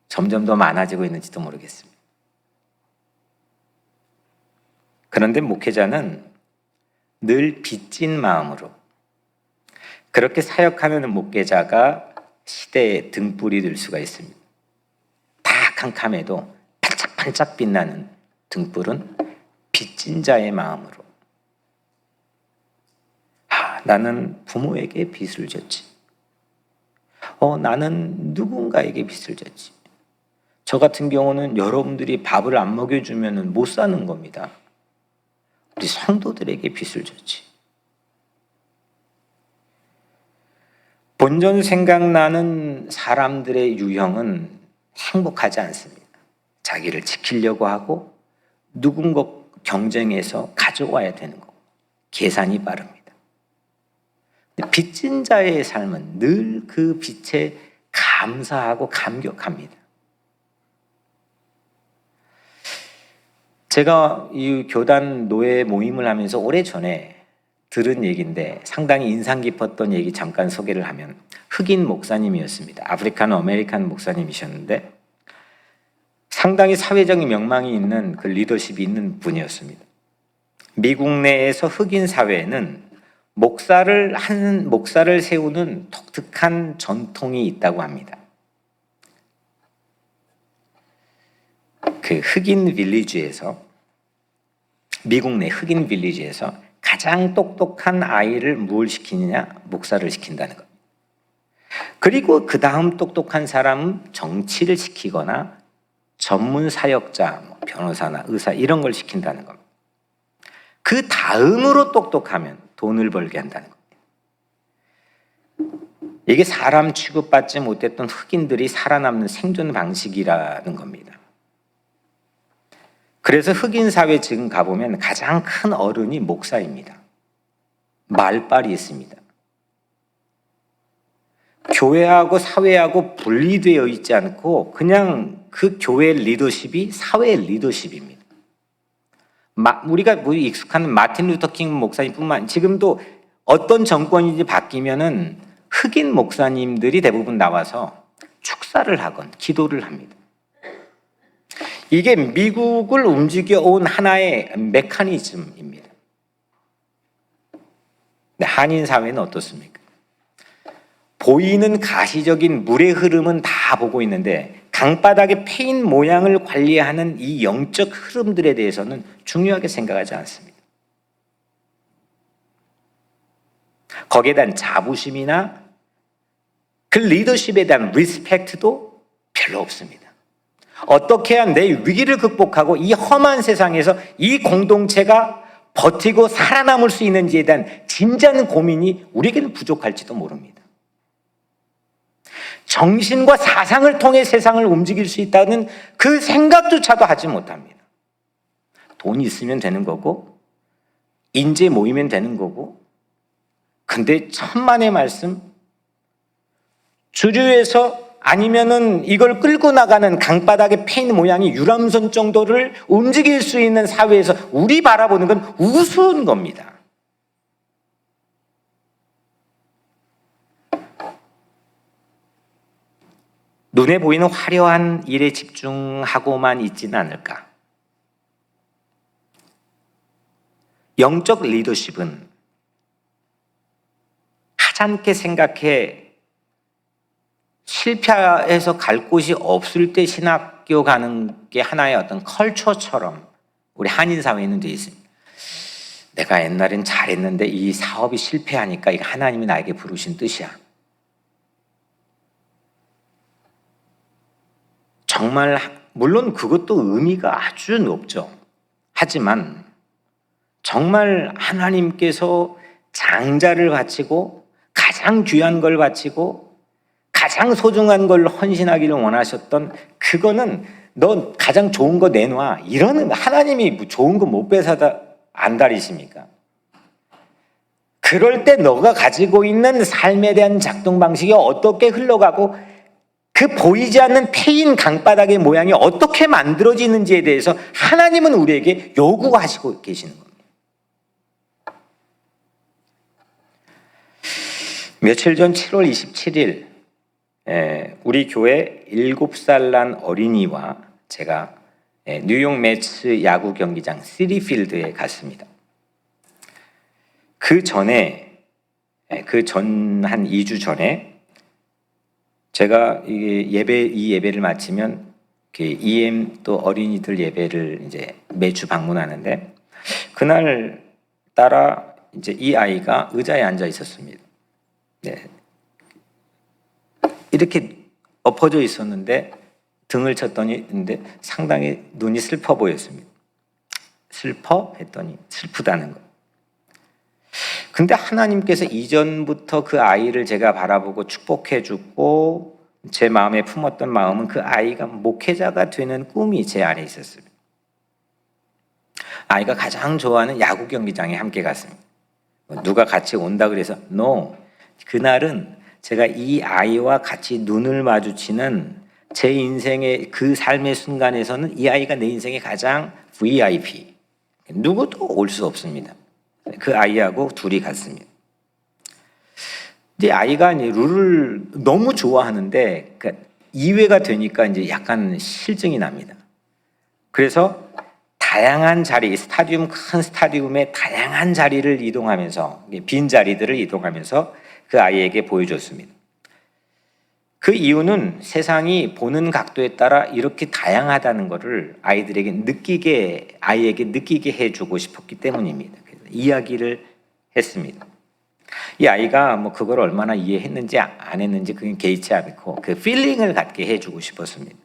점점 더 많아지고 있는지도 모르겠습니다. 그런데 목회자는 늘 빚진 마음으로 그렇게 사역하는 목회자가 시대의 등불이 될 수가 있습니다. 다 캄캄해도 반짝반짝 빛나는 등불은 빚진 자의 마음으로 나는 부모에게 빚을 졌지. 나는 누군가에게 빚을 졌지. 저 같은 경우는 여러분들이 밥을 안 먹여주면 못 사는 겁니다. 우리 성도들에게 빚을 졌지. 본전 생각나는 사람들의 유형은 행복하지 않습니다. 자기를 지키려고 하고 누군가 경쟁해서 가져와야 되는 거. 계산이 빠릅니다. 빚진 자의 삶은 늘 그 빚에 감사하고 감격합니다. 제가 이 교단 노예 모임을 하면서 오래전에 들은 얘기인데 상당히 인상 깊었던 얘기 잠깐 소개를 하면 흑인 목사님이었습니다. 아프리칸 아메리칸 목사님이셨는데 상당히 사회적인 명망이 있는 그 리더십이 있는 분이었습니다. 미국 내에서 흑인 사회에는 목사를 세우는 독특한 전통이 있다고 합니다. 그 흑인 빌리지에서 미국 내 흑인 빌리지에서 가장 똑똑한 아이를 뭘 시키느냐? 목사를 시킨다는 겁니다. 그리고 그 다음 똑똑한 사람은 정치를 시키거나 전문 사역자, 변호사나 의사 이런 걸 시킨다는 겁니다. 그 다음으로 똑똑하면 돈을 벌게 한다는 겁니다. 이게 사람 취급받지 못했던 흑인들이 살아남는 생존 방식이라는 겁니다. 그래서 흑인 사회 지금 가보면 가장 큰 어른이 목사입니다. 말빨이 있습니다. 교회하고 사회하고 분리되어 있지 않고 그냥 그 교회 리더십이 사회 리더십입니다. 우리가 익숙한 마틴 루터 킹 목사님뿐만 지금도 어떤 정권인지 바뀌면은 흑인 목사님들이 대부분 나와서 축사를 하건 기도를 합니다. 이게 미국을 움직여온 하나의 메커니즘입니다. 근데 한인 사회는 어떻습니까? 보이는 가시적인 물의 흐름은 다 보고 있는데 강바닥의 패인 모양을 관리하는 이 영적 흐름들에 대해서는 중요하게 생각하지 않습니다. 거기에 대한 자부심이나 그 리더십에 대한 리스펙트도 별로 없습니다. 어떻게 해야 내 위기를 극복하고 이 험한 세상에서 이 공동체가 버티고 살아남을 수 있는지에 대한 진지한 고민이 우리에게는 부족할지도 모릅니다. 정신과 사상을 통해 세상을 움직일 수 있다는 그 생각조차도 하지 못합니다. 돈이 있으면 되는 거고 인재 모이면 되는 거고 근데 천만의 말씀 주류에서 아니면은 이걸 끌고 나가는 강바닥의 패인 모양이 유람선 정도를 움직일 수 있는 사회에서 우리 바라보는 건 우스운 겁니다. 눈에 보이는 화려한 일에 집중하고만 있지는 않을까? 영적 리더십은 하찮게 생각해 실패해서 갈 곳이 없을 때 신학교 가는 게 하나의 어떤 컬처처럼 우리 한인 사회에는 되어 있습니다. 내가 옛날엔 잘했는데 이 사업이 실패하니까 이거 하나님이 나에게 부르신 뜻이야. 정말 물론 그것도 의미가 아주 높죠. 하지만 정말 하나님께서 장자를 바치고 가장 귀한 걸 바치고 가장 소중한 걸 헌신하기를 원하셨던, 그거는 너 가장 좋은 거 내놔, 이러는, 하나님이 좋은 거 못 빼사다 안달이십니까? 그럴 때 너가 가지고 있는 삶에 대한 작동 방식이 어떻게 흘러가고 그 보이지 않는 패인 강바닥의 모양이 어떻게 만들어지는지에 대해서 하나님은 우리에게 요구하시고 계시는 겁니다. 며칠 전 7월 27일 우리 교회 7살 난 어린이와 제가 뉴욕 매츠 야구 경기장 시리필드에 갔습니다. 그 전에 한 2주 전에 제가 이 예배를 마치면 EM 또 어린이들 예배를 이제 매주 방문하는데, 그날 따라 이제 이 아이가 의자에 앉아 있었습니다. 네. 이렇게 엎어져 있었는데 등을 쳤더니 근데 상당히 눈이 슬퍼 보였습니다. 슬퍼? 했더니 슬프다는 거. 근데 하나님께서 이전부터 그 아이를 제가 바라보고 축복해 주고 제 마음에 품었던 마음은 그 아이가 목회자가 되는 꿈이 제 안에 있었습니다. 아이가 가장 좋아하는 야구 경기장에 함께 갔습니다. 누가 같이 온다 그래서 no. 그날은 제가 이 아이와 같이 눈을 마주치는 제 인생의 그 삶의 순간에서는 이 아이가 내 인생의 가장 VIP. 누구도 올 수 없습니다. 그 아이하고 둘이 갔습니다. 근데 아이가 이제 룰을 너무 좋아하는데 2회가 되니까 이제 약간 실증이 납니다. 그래서 다양한 자리, 큰 스타디움의 다양한 자리를 이동하면서, 빈 자리들을 이동하면서 그 아이에게 보여줬습니다. 그 이유는 세상이 보는 각도에 따라 이렇게 다양하다는 것을 아이에게 느끼게 해주고 싶었기 때문입니다. 그래서 이야기를 했습니다. 이 아이가 뭐 그걸 얼마나 이해했는지 안 했는지 그게 개의치 않고 그 필링을 갖게 해주고 싶었습니다.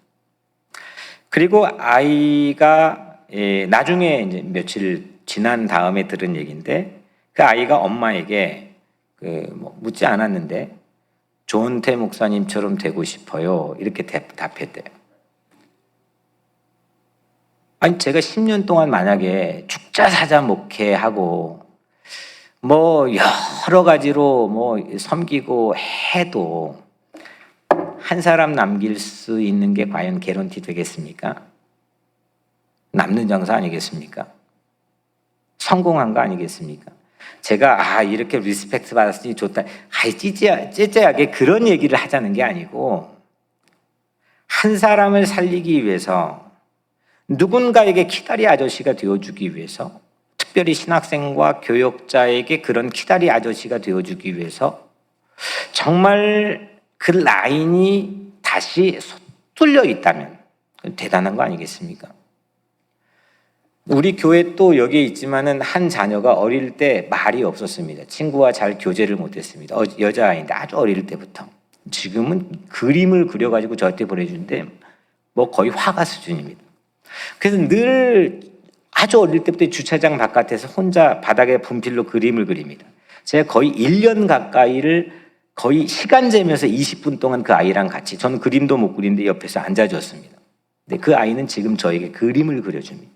그리고 아이가 나중에 이제 며칠 지난 다음에 들은 얘기인데, 그 아이가 엄마에게 묻지 않았는데 조은태 목사님처럼 되고 싶어요, 이렇게 답했대요. 아니, 제가 10년 동안 만약에 죽자사자 목회하고 뭐 여러 가지로 뭐 섬기고 해도 한 사람 남길 수 있는 게 과연 개런티 되겠습니까? 남는 장사 아니겠습니까? 성공한 거 아니겠습니까? 제가 이렇게 리스펙트 받았으니 좋다, 찌찌하게 그런 얘기를 하자는 게 아니고, 한 사람을 살리기 위해서, 누군가에게 키다리 아저씨가 되어주기 위해서, 특별히 신학생과 교역자에게 그런 키다리 아저씨가 되어주기 위해서 정말 그 라인이 다시 뚫려 있다면 대단한 거 아니겠습니까? 우리 교회 또 여기에 있지만은 한 자녀가 어릴 때 말이 없었습니다. 친구와 잘 교제를 못했습니다. 여자아이인데 아주 어릴 때부터. 지금은 그림을 그려가지고 저한테 보내주는데 뭐 거의 화가 수준입니다. 그래서 늘 아주 어릴 때부터 주차장 바깥에서 혼자 바닥에 분필로 그림을 그립니다. 제가 거의 1년 가까이를 거의 시간 재면서 20분 동안 그 아이랑 같이, 저는 그림도 못 그리는데 옆에서 앉아줬습니다. 근데 그 아이는 지금 저에게 그림을 그려줍니다.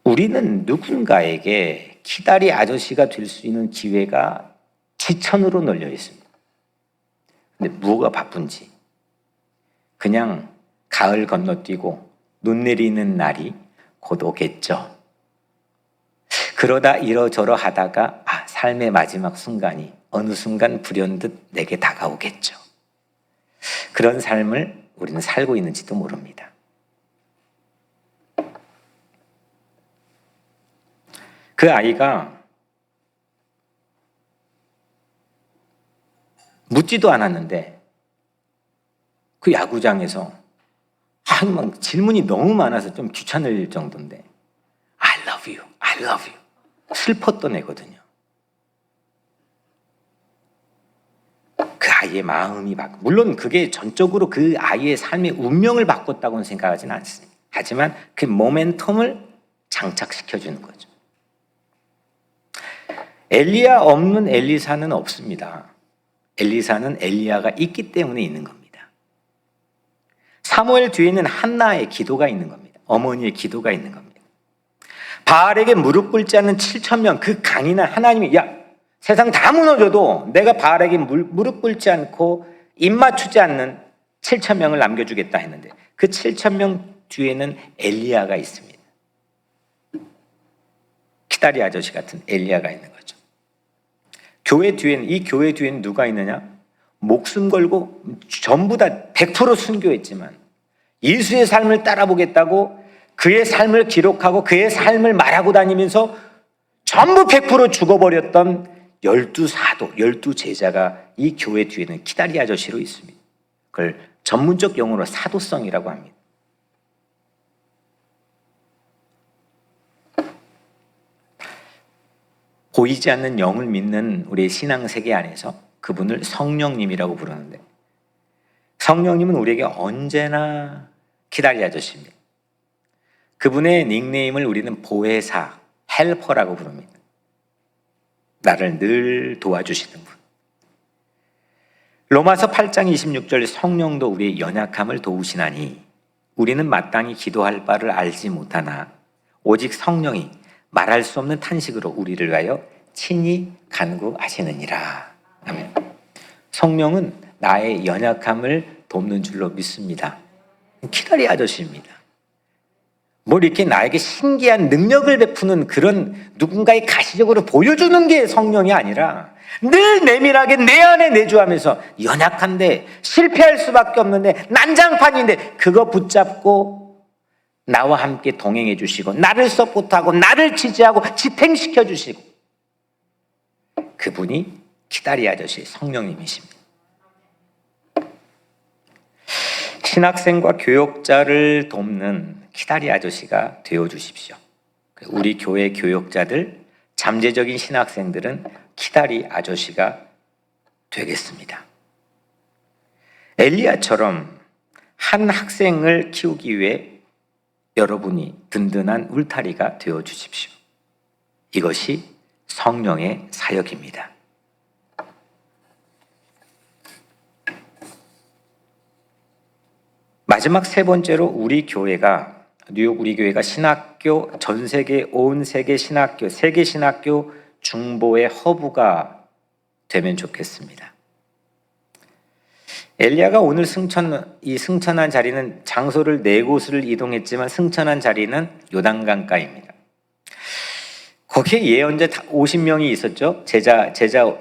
우리는 누군가에게 키다리 아저씨가 될 수 있는 기회가 지천으로 널려 있습니다. 근데 뭐가 바쁜지 그냥 가을 건너뛰고 눈 내리는 날이 곧 오겠죠. 그러다 이러저러 하다가 삶의 마지막 순간이 어느 순간 불현듯 내게 다가오겠죠. 그런 삶을 우리는 살고 있는지도 모릅니다. 그 아이가 묻지도 않았는데 그 야구장에서 막 질문이 너무 많아서 좀 귀찮을 정도인데 I love you, I love you 슬펐던 애거든요. 그 아이의 마음이 바뀌고, 물론 그게 전적으로 그 아이의 삶의 운명을 바꿨다고는 생각하지는 않습니다. 하지만 그 모멘텀을 장착시켜주는 거죠. 엘리야 없는 엘리사는 없습니다. 엘리사는 엘리야가 있기 때문에 있는 겁니다. 사무엘 뒤에는 한나의 기도가 있는 겁니다. 어머니의 기도가 있는 겁니다. 바알에게 무릎 꿇지 않는 7,000명, 그 강인한 하나님이 세상 다 무너져도 내가 바알에게 무릎 꿇지 않고 입 맞추지 않는 7,000명을 남겨주겠다 했는데 그 7,000명 뒤에는 엘리야가 있습니다. 키다리 아저씨 같은 엘리야가 있는 거죠. 이 교회 뒤에는 누가 있느냐? 목숨 걸고 전부 다 100% 순교했지만 예수의 삶을 따라보겠다고 그의 삶을 기록하고 그의 삶을 말하고 다니면서 전부 100% 죽어버렸던 12사도, 12제자가 이 교회 뒤에는 키다리 아저씨로 있습니다. 그걸 전문적 용어로 사도성이라고 합니다. 보이지 않는 영을 믿는 우리의 신앙세계 안에서 그분을 성령님이라고 부르는데 성령님은 우리에게 언제나 키다리 아저씨입니다. 그분의 닉네임을 우리는 보혜사, 헬퍼라고 부릅니다. 나를 늘 도와주시는 분. 로마서 8장 26절 성령도 우리의 연약함을 도우시나니 우리는 마땅히 기도할 바를 알지 못하나 오직 성령이 말할 수 없는 탄식으로 우리를 위하여 친히 간구하시느니라. 아멘. 성령은 나의 연약함을 돕는 줄로 믿습니다. 키다리 아저씨입니다. 뭐 이렇게 나에게 신기한 능력을 베푸는 그런 누군가의 가시적으로 보여주는 게 성령이 아니라 늘 내밀하게 내 안에 내주하면서 연약한데 실패할 수밖에 없는데 난장판인데 그거 붙잡고 나와 함께 동행해 주시고 나를 서포트하고 나를 지지하고 지탱시켜 주시고 그분이 키다리 아저씨 성령님이십니다. 신학생과 교역자를 돕는 키다리 아저씨가 되어 주십시오. 우리 교회 교역자들, 잠재적인 신학생들은 키다리 아저씨가 되겠습니다. 엘리야처럼 한 학생을 키우기 위해 여러분이 든든한 울타리가 되어 주십시오. 이것이 성령의 사역입니다. 마지막 세 번째로 뉴욕 우리 교회가 신학교, 전 세계, 온 세계 신학교, 세계 신학교 중보의 허브가 되면 좋겠습니다. 엘리야가 오늘 승천한 자리는 장소를 4곳을 이동했지만 승천한 자리는 요단강가입니다. 거기에 예언자 50명이 있었죠. 제자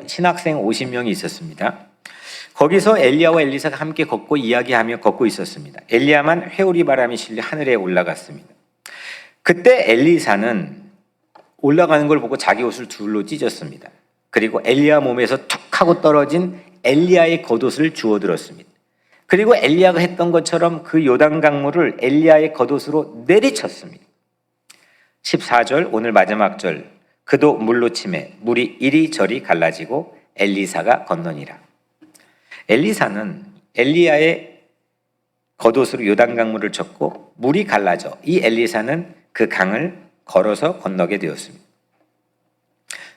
신학생 50명이 있었습니다. 거기서 엘리야와 엘리사가 함께 걷고 이야기하며 걷고 있었습니다. 엘리야만 회오리 바람이 실려 하늘에 올라갔습니다. 그때 엘리사는 올라가는 걸 보고 자기 옷을 둘로 찢었습니다. 그리고 엘리야 몸에서 툭 하고 떨어진 엘리야의 겉옷을 주워들었습니다. 그리고 엘리야가 했던 것처럼 그 요단 강물을 엘리야의 겉옷으로 내리쳤습니다. 14절 오늘 마지막 절 그도 물로 치매 물이 이리저리 갈라지고 엘리사가 건너니라. 엘리사는 엘리야의 겉옷으로 요단 강물을 쳤고 물이 갈라져 이 엘리사는 그 강을 걸어서 건너게 되었습니다.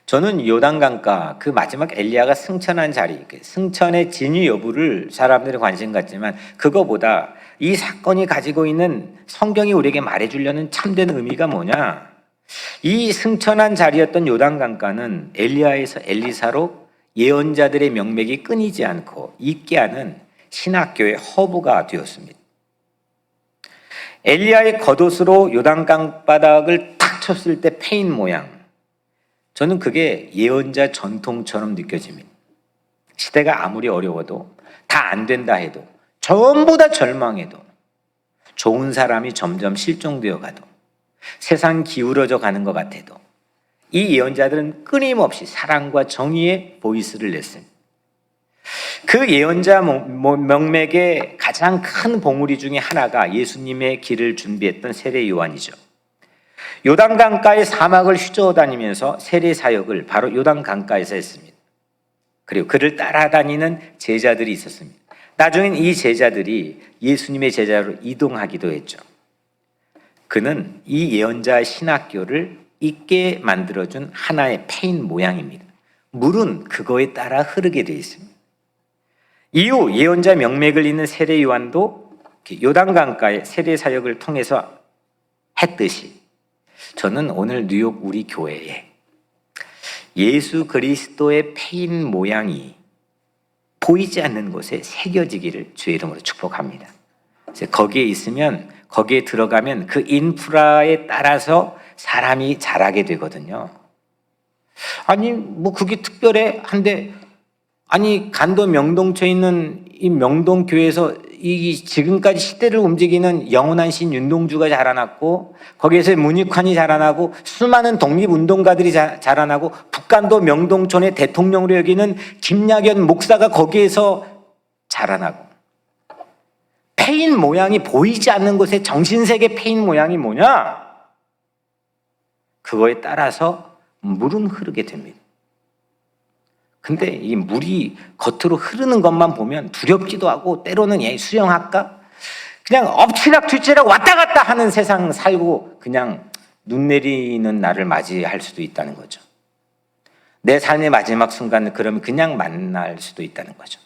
저는 요단강가 그 마지막 엘리야가 승천한 자리, 승천의 진위 여부를 사람들이 관심 갖지만 그거보다 이 사건이 가지고 있는 성경이 우리에게 말해주려는 참된 의미가 뭐냐? 이 승천한 자리였던 요단강가는 엘리야에서 엘리사로 예언자들의 명맥이 끊이지 않고 있게 하는 신학교의 허브가 되었습니다. 엘리야의 겉옷으로 요단강 바닥을 탁 쳤을 때 패인 모양, 저는 그게 예언자 전통처럼 느껴집니다. 시대가 아무리 어려워도 다 안 된다 해도 전부 다 절망해도 좋은 사람이 점점 실종되어 가도 세상 기울어져 가는 것 같아도 이 예언자들은 끊임없이 사랑과 정의의 보이스를 냈습니다. 그 예언자 명맥의 가장 큰 봉우리 중에 하나가 예수님의 길을 준비했던 세례 요한이죠. 요단강가의 사막을 휘저어 다니면서 세례 사역을 바로 요단강가에서 했습니다. 그리고 그를 따라다니는 제자들이 있었습니다. 나중엔 이 제자들이 예수님의 제자로 이동하기도 했죠. 그는 이 예언자 신학교를 있게 만들어준 하나의 패인 모양입니다. 물은 그거에 따라 흐르게 되어 있습니다. 이후 예언자 명맥을 잇는 세례 요한도 요단강가의 세례 사역을 통해서 했듯이 저는 오늘 뉴욕 우리 교회에 예수 그리스도의 패인 모양이 보이지 않는 곳에 새겨지기를 주의 이름으로 축복합니다. 거기에 있으면, 거기에 들어가면 그 인프라에 따라서 사람이 자라게 되거든요. 아니 뭐 그게 특별해 한데, 아니 간도 명동초에 있는 이 명동교회에서 이 지금까지 시대를 움직이는 영원한 신 윤동주가 자라났고, 거기에서 문익환이 자라나고, 수많은 독립운동가들이 자라나고, 북간도 명동촌의 대통령으로 여기는 김약연 목사가 거기에서 자라나고, 패인 모양이 보이지 않는 곳에 정신세계 패인 모양이 뭐냐? 그거에 따라서 물은 흐르게 됩니다. 근데 이 물이 겉으로 흐르는 것만 보면 두렵기도 하고, 때로는 수영할까? 그냥 엎치락 뒤치락 왔다 갔다 하는 세상 살고 그냥 눈 내리는 날을 맞이할 수도 있다는 거죠. 내 삶의 마지막 순간을 그러면 그냥 만날 수도 있다는 거죠.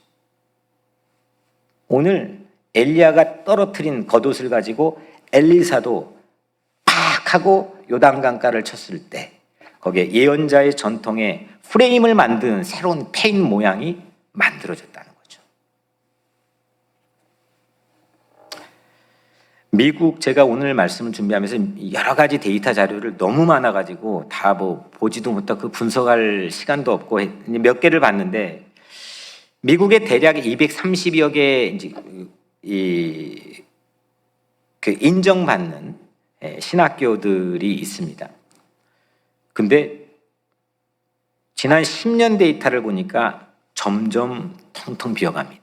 오늘 엘리야가 떨어뜨린 겉옷을 가지고 엘리사도 팍 하고 요단강가를 쳤을 때 거기에 예언자의 전통에 프레임을 만드는 새로운 패인 모양이 만들어졌다는 거죠. 미국, 제가 오늘 말씀을 준비하면서 여러 가지 데이터 자료를 너무 많아가지고 다 뭐 보지도 못하고 그 분석할 시간도 없고 몇 개를 봤는데, 미국에 대략 230여 개 그 인정받는 신학교들이 있습니다. 근데 지난 10년 데이터를 보니까 점점 텅텅 비어갑니다.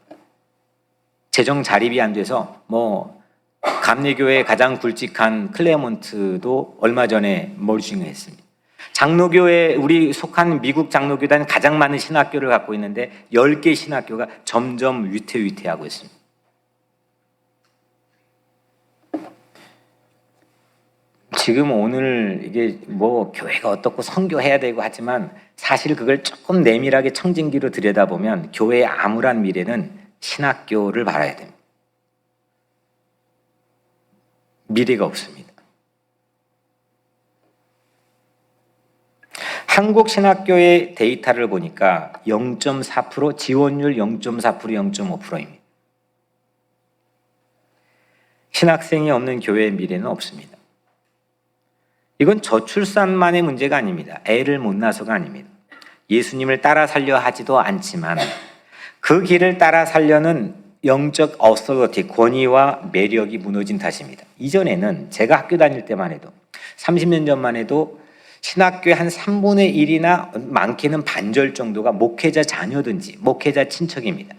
재정 자립이 안 돼서 뭐 감리교회 가장 굵직한 클레어몬트도 얼마 전에 머징을 했습니다. 장로교회, 우리 속한 미국 장로교단은 가장 많은 신학교를 갖고 있는데 10개 신학교가 점점 위태위태하고 있습니다. 지금 오늘 이게 뭐 교회가 어떻고 선교해야 되고 하지만 사실 그걸 조금 내밀하게 청진기로 들여다보면 교회의 암울한 미래는 신학교를 바라야 됩니다. 미래가 없습니다. 한국 신학교의 데이터를 보니까 0.4%, 지원율 0.4%, 0.5%입니다. 신학생이 없는 교회의 미래는 없습니다. 이건 저출산만의 문제가 아닙니다. 애를 못 낳아서가 아닙니다. 예수님을 따라 살려 하지도 않지만 그 길을 따라 살려는 영적 어서리티, 권위와 매력이 무너진 탓입니다. 이전에는 제가 학교 다닐 때만 해도 30년 전만 해도 신학교의 한 3분의 1이나 많게는 반절 정도가 목회자 자녀든지 목회자 친척입니다.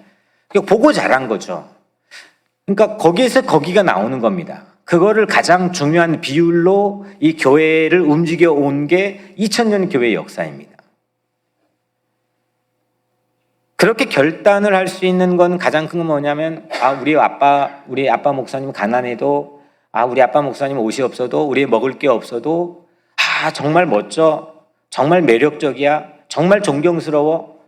보고 자란 거죠. 그러니까 거기에서 거기가 나오는 겁니다. 그거를 가장 중요한 비율로 이 교회를 움직여 온 게 2000년 교회의 역사입니다. 그렇게 결단을 할 수 있는 건 가장 큰 건 뭐냐면, 우리 아빠 목사님 가난해도, 우리 아빠 목사님 옷이 없어도, 우리 먹을 게 없어도, 정말 멋져, 정말 매력적이야, 정말 존경스러워,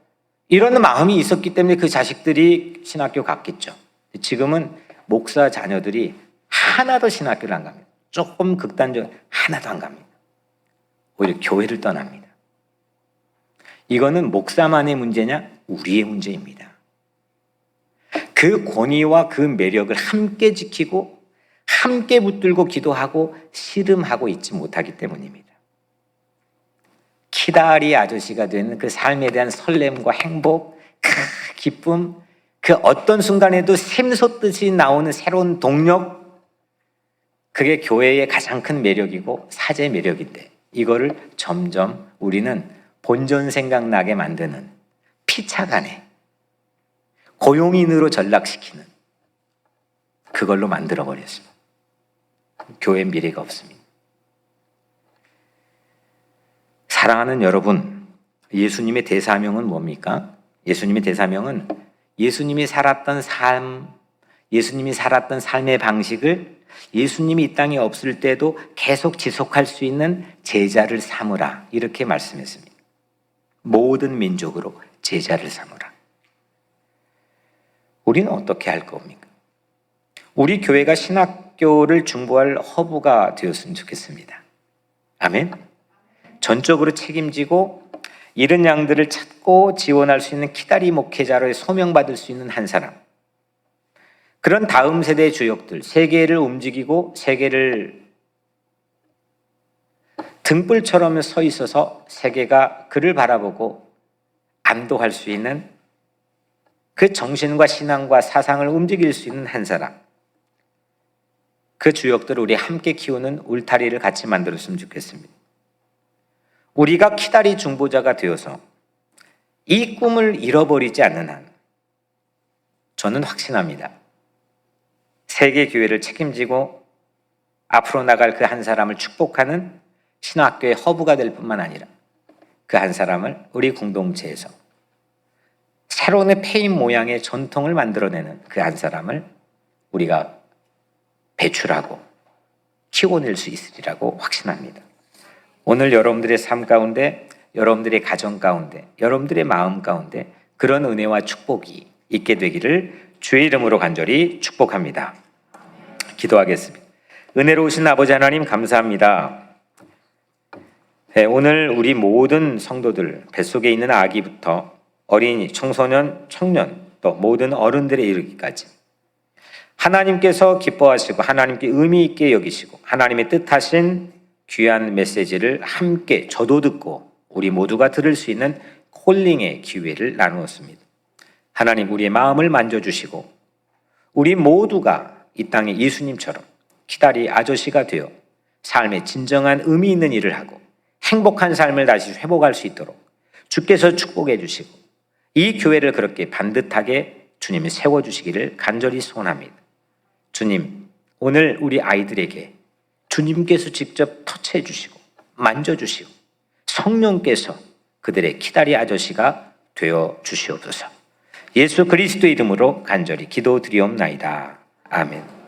이런 마음이 있었기 때문에 그 자식들이 신학교 갔겠죠. 지금은 목사 자녀들이 하나도 신학교를 안 갑니다. 조금 극단적, 하나도 안 갑니다. 오히려 교회를 떠납니다. 이거는 목사만의 문제냐? 우리의 문제입니다. 그 권위와 그 매력을 함께 지키고 함께 붙들고 기도하고 씨름하고 있지 못하기 때문입니다. 키다리 아저씨가 되는 그 삶에 대한 설렘과 행복, 기쁨, 그 어떤 순간에도 샘솟듯이 나오는 새로운 동력, 그게 교회의 가장 큰 매력이고 사제 매력인데, 이거를 점점 우리는 본전 생각나게 만드는 피차간에 고용인으로 전락시키는 그걸로 만들어버렸습니다. 교회 미래가 없습니다. 사랑하는 여러분, 예수님의 대사명은 뭡니까? 예수님의 대사명은 예수님이 살았던 삶, 예수님이 살았던 삶의 방식을 예수님이 이 땅에 없을 때도 계속 지속할 수 있는 제자를 삼으라, 이렇게 말씀했습니다. 모든 민족으로 제자를 삼으라. 우리는 어떻게 할 겁니까? 우리 교회가 신학교를 중보할 허브가 되었으면 좋겠습니다. 아멘. 전적으로 책임지고 잃은 양들을 찾고 지원할 수 있는 키다리 목회자로 소명받을 수 있는 한 사람. 그런 다음 세대의 주역들, 세계를 움직이고 세계를 등불처럼 서 있어서 세계가 그를 바라보고 안도할 수 있는 그 정신과 신앙과 사상을 움직일 수 있는 한 사람. 그 주역들을 우리 함께 키우는 울타리를 같이 만들었으면 좋겠습니다. 우리가 키다리 중보자가 되어서 이 꿈을 잃어버리지 않는 한 저는 확신합니다. 세계 교회를 책임지고 앞으로 나갈 그 한 사람을 축복하는 신학교의 허브가 될 뿐만 아니라 그 한 사람을 우리 공동체에서 새로운 페인 모양의 전통을 만들어내는 그 한 사람을 우리가 배출하고 키워낼 수 있으리라고 확신합니다. 오늘 여러분들의 삶 가운데, 여러분들의 가정 가운데, 여러분들의 마음 가운데 그런 은혜와 축복이 있게 되기를 주의 이름으로 간절히 축복합니다. 기도하겠습니다. 은혜로우신 아버지 하나님 감사합니다. 네, 오늘 우리 모든 성도들, 뱃속에 있는 아기부터 어린이, 청소년, 청년, 또 모든 어른들에 이르기까지 하나님께서 기뻐하시고 하나님께 의미 있게 여기시고 하나님의 뜻하신 귀한 메시지를 함께 저도 듣고 우리 모두가 들을 수 있는 콜링의 기회를 나누었습니다. 하나님, 우리의 마음을 만져주시고 우리 모두가 이 땅에 예수님처럼 키다리 아저씨가 되어 삶의 진정한 의미 있는 일을 하고 행복한 삶을 다시 회복할 수 있도록 주께서 축복해 주시고 이 교회를 그렇게 반듯하게 주님이 세워주시기를 간절히 소원합니다. 주님, 오늘 우리 아이들에게 주님께서 직접 터치해 주시고 만져주시고 성령께서 그들의 키다리 아저씨가 되어 주시옵소서. 예수 그리스도 이름으로 간절히 기도드리옵나이다. 아멘.